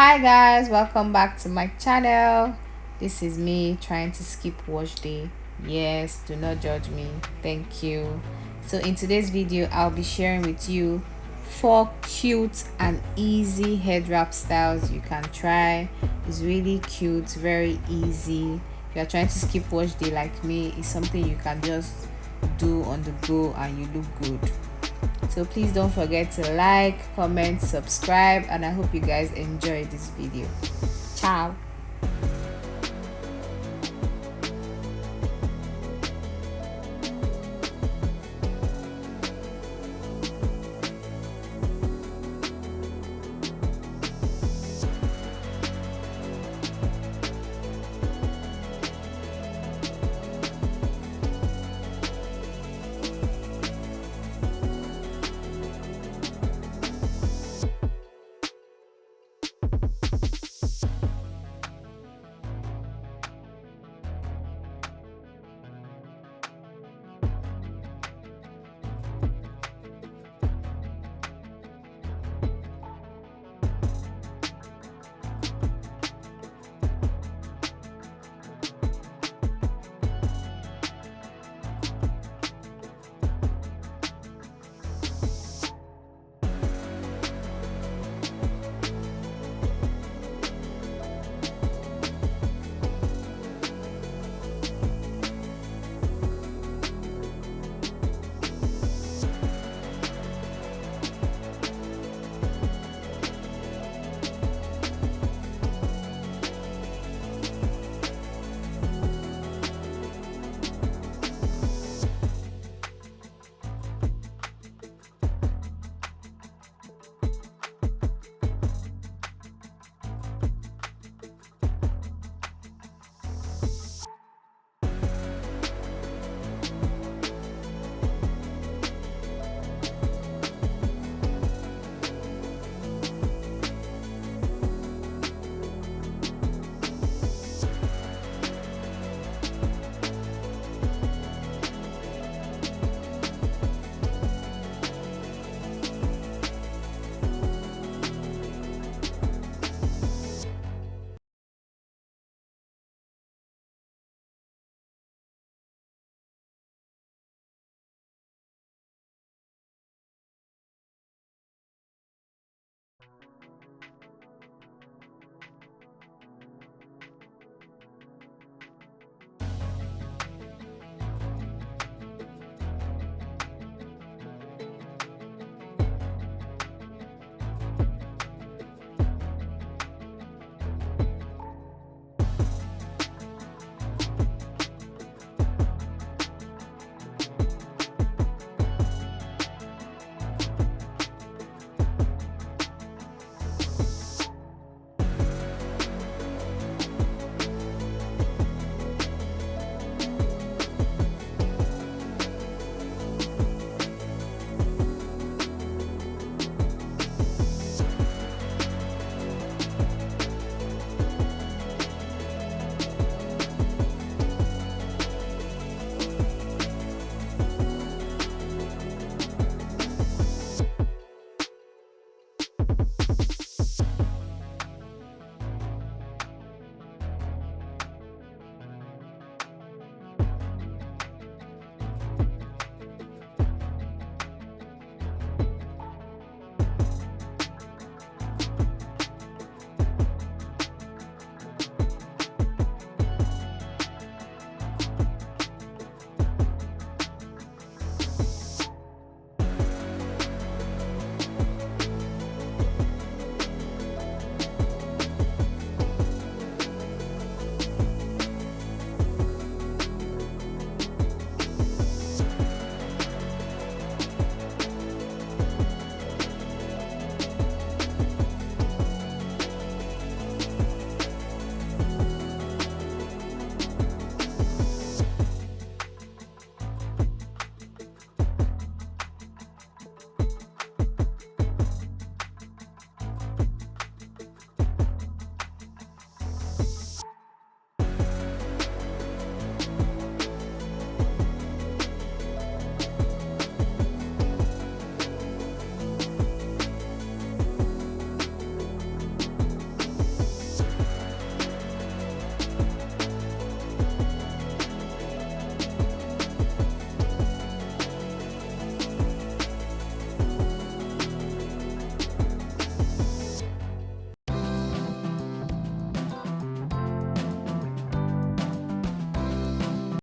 Hi guys, welcome back to my channel. This is me trying to skip wash day. Yes, do not judge me. Thank you. So in today's video, I'll be sharing with you 4 cute and easy head wrap styles you can try. It's really cute, very easy. If you're trying to skip wash day like me, it's something you can just do on the go and you look good. So please don't forget to like, comment, subscribe, and I hope you guys enjoy this video. Ciao.